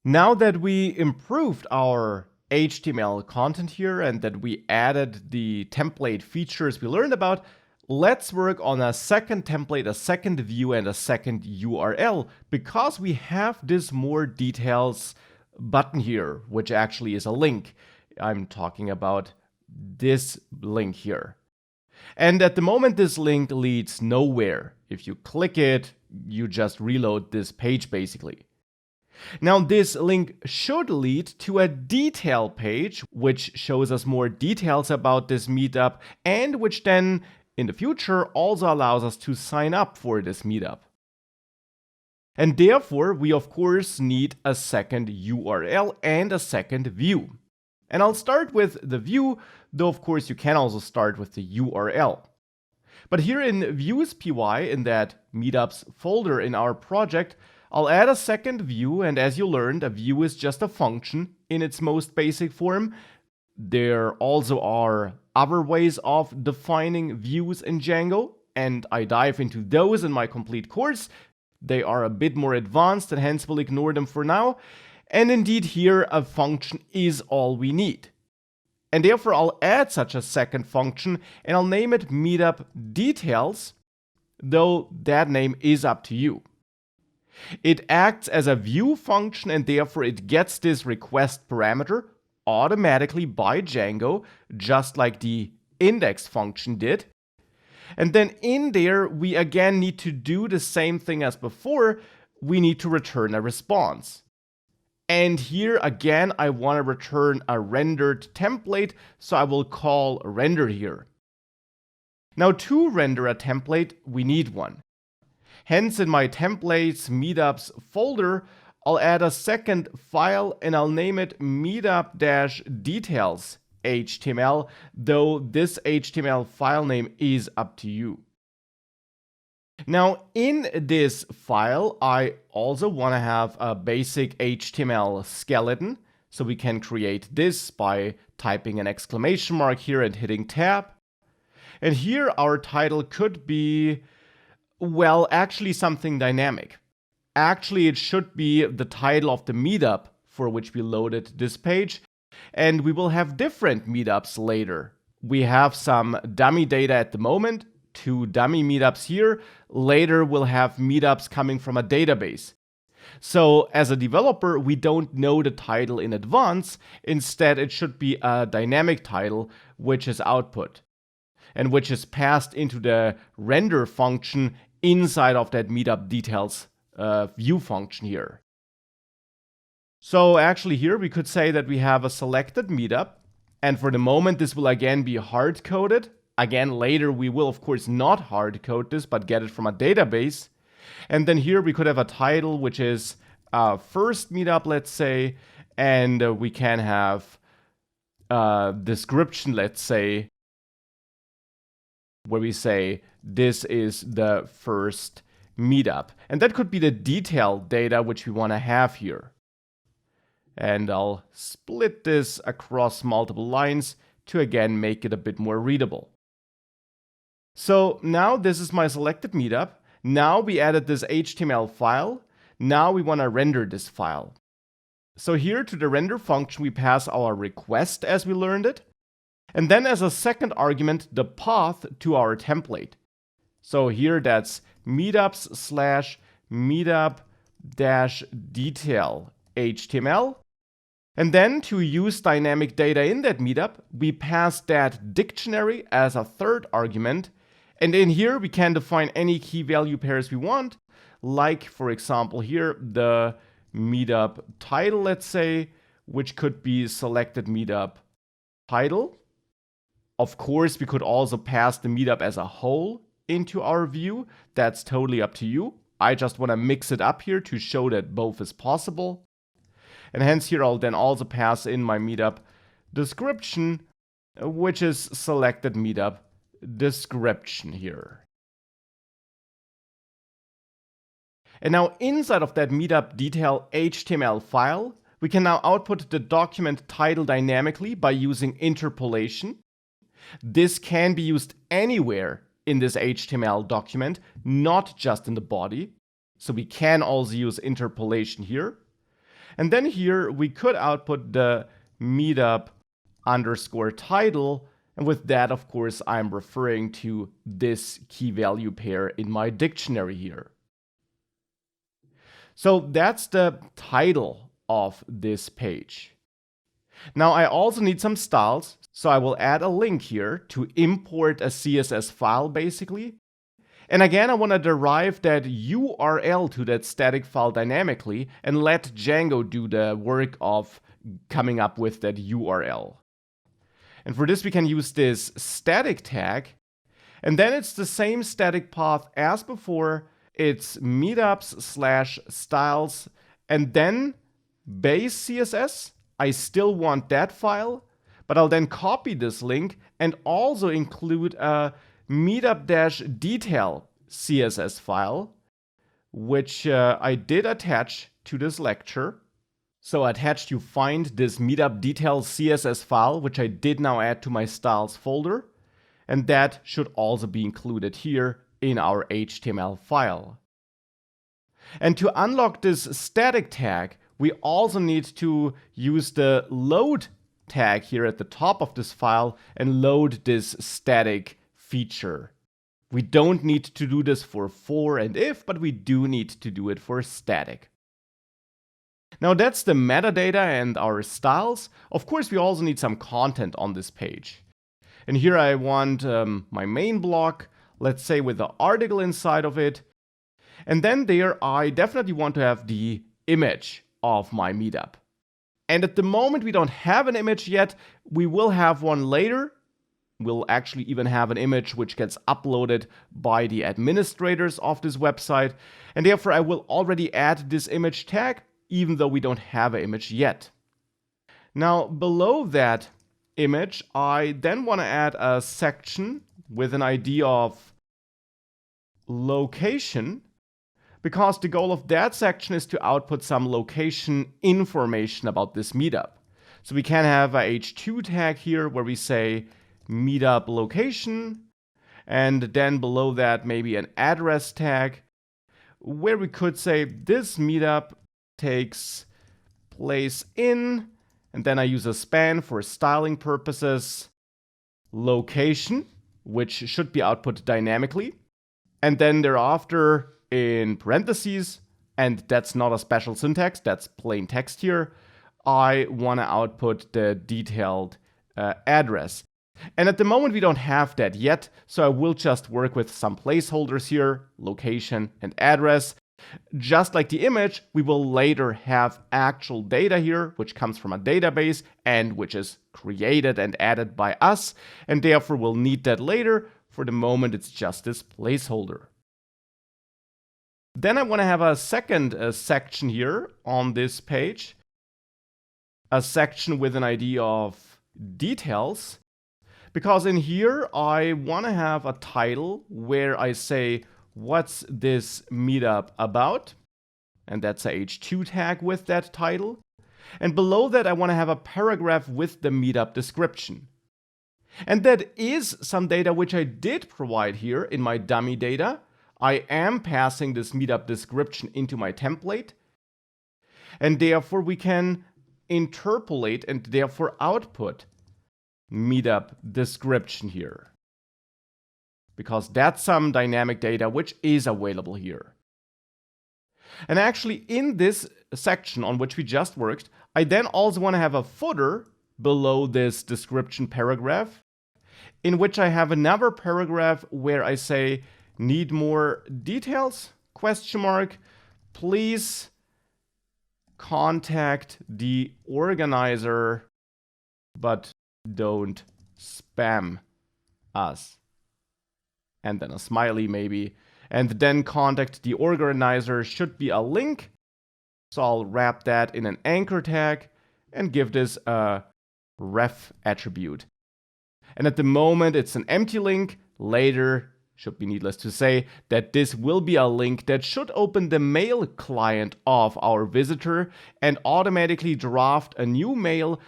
Now that we improved our HTML content here and that we added the template features we learned about, let's work on a second template, a second view, and a second URL, because we have this more details button here, which actually is a link. I'm talking about this link here. And at the moment, this link leads nowhere. If you click it, you just reload this page basically. Now, this link should lead to a detail page, which shows us more details about this meetup and which then in the future also allows us to sign up for this meetup. And therefore, we of course need a second URL and a second view. And I'll start with the view, though of course you can also start with the URL. But here in views py, in that meetups folder in our project, I'll add a second view, and as you learned, a view is just a function in its most basic form. There also are other ways of defining views in Django, and I dive into those in my complete course. They are a bit more advanced and hence we'll ignore them for now. And indeed here a function is all we need. And therefore I'll add such a second function and I'll name it meetup details, though that name is up to you. It acts as a view function and therefore it gets this request parameter automatically by Django, just like the index function did. And then in there, we again need to do the same thing as before. We need to return a response. And here again, I want to return a rendered template, so I will call render here. Now to render a template, we need one. Hence in my templates meetups folder, I'll add a second file and I'll name it meetup-details HTML, though this HTML file name is up to you. Now in this file, I also want to have a basic HTML skeleton, so we can create this by typing an exclamation mark here and hitting tab. And here our title could be, well, actually something dynamic. Actually, it should be the title of the meetup for which we loaded this page. And we will have different meetups later. We have some dummy data at the moment, 2 dummy meetups here. Later we'll have meetups coming from a database. So as a developer, we don't know the title in advance. Instead, it should be a dynamic title, which is output, and which is passed into the render function inside of that meetup details view function here. So actually here we could say that we have a selected meetup, and for the moment this will again be hard-coded. Again, later we will of course not hard-code this, but get it from a database. And then here we could have a title which is first meetup, let's say, and we can have a description, let's say, where we say this is the first meetup. And that could be the detail data which we want to have here. And I'll split this across multiple lines to again make it a bit more readable. So now this is my selected meetup. Now we added this HTML file. Now we want to render this file. So here to the render function we pass our request as we learned it. And then as a second argument, the path to our template. So here that's meetups/meetup-detail HTML. And then to use dynamic data in that meetup, we pass that dictionary as a third argument. And in here, we can define any key value pairs we want, like, for example, here, the meetup title, let's say, which could be selected meetup title. Of course, we could also pass the meetup as a whole into our view. That's totally up to you. I just want to mix it up here to show that both is possible. And hence here I'll then also pass in my meetup description, which is selected meetup description here. And now inside of that meetup detail HTML file, we can now output the document title dynamically by using interpolation. This can be used anywhere in this HTML document, not just in the body. So we can also use interpolation here. And then here we could output the meetup underscore title. And with that, of course, I'm referring to this key value pair in my dictionary here. So that's the title of this page. Now I also need some styles, so I will add a link here to import a CSS file basically. And again, I want to derive that URL to that static file dynamically and let Django do the work of coming up with that URL. And for this, we can use this static tag. And then it's the same static path as before. It's meetups/styles and then base CSS. I still want that file, but I'll then copy this link and also include a meetup-detail CSS file, which I did attach to this lecture. So attached you find this meetup detail CSS file, which I did now add to my styles folder. And that should also be included here in our HTML file. And to unlock this static tag, we also need to use the load tag here at the top of this file and load this static feature. We don't need to do this for and if, but we do need to do it for static. Now that's the metadata and our styles. Of course, we also need some content on this page. And here I want my main block, let's say with the article inside of it. And then there I definitely want to have the image of my meetup. And at the moment we don't have an image yet. We will have one later. We'll actually even have an image which gets uploaded by the administrators of this website. And therefore I will already add this image tag, even though we don't have an image yet. Now below that image, I then want to add a section with an ID of location, because the goal of that section is to output some location information about this meetup. So we can have a h2 tag here where we say meetup location, and then below that maybe an address tag where we could say this meetup takes place in, and then I use a span for styling purposes, location, which should be output dynamically, and then thereafter in parentheses, and that's not a special syntax, that's plain text here, I want to output the detailed address. And at the moment we don't have that yet, so I will just work with some placeholders here, location and address. Just like the image, we will later have actual data here, which comes from a database and which is created and added by us, and therefore we'll need that later. For the moment, it's just this placeholder. Then I want to have a second section here on this page, a section with an ID of details, because in here I want to have a title where I say, what's this meetup about? And that's a h2 tag with that title. And below that, I want to have a paragraph with the meetup description. And that is some data which I did provide here in my dummy data. I am passing this meetup description into my template. And therefore, we can interpolate and therefore output meetup description here, because that's some dynamic data which is available here. And actually in this section on which we just worked, I then also want to have a footer below this description paragraph, in which I have another paragraph where I say, need more details? Question mark. Please contact the organizer, but don't spam us. And then a smiley maybe. And then contact the organizer should be a link. So I'll wrap that in an anchor tag and give this a ref attribute. And at the moment it's an empty link. Later, should be needless to say, that this will be a link that should open the mail client of our visitor and automatically draft a new mail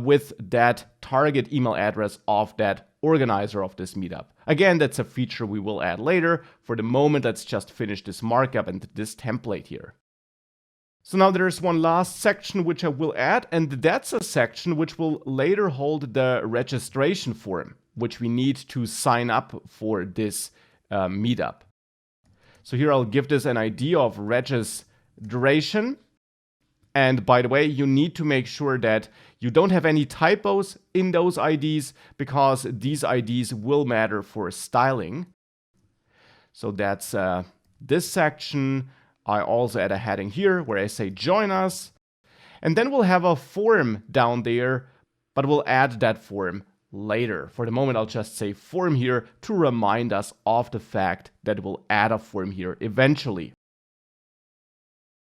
with that target email address of that organizer of this meetup. Again, that's a feature we will add later. For the moment, let's just finish this markup and this template here. So now there's one last section which I will add, and that's a section which will later hold the registration form, which we need to sign up for this meetup. So here I'll give this an idea of registration. And by the way, you need to make sure that you don't have any typos in those IDs, because these IDs will matter for styling. So that's this section. I also add a heading here where I say join us. And then we'll have a form down there, but we'll add that form later. For the moment, I'll just say form here to remind us of the fact that we'll add a form here eventually.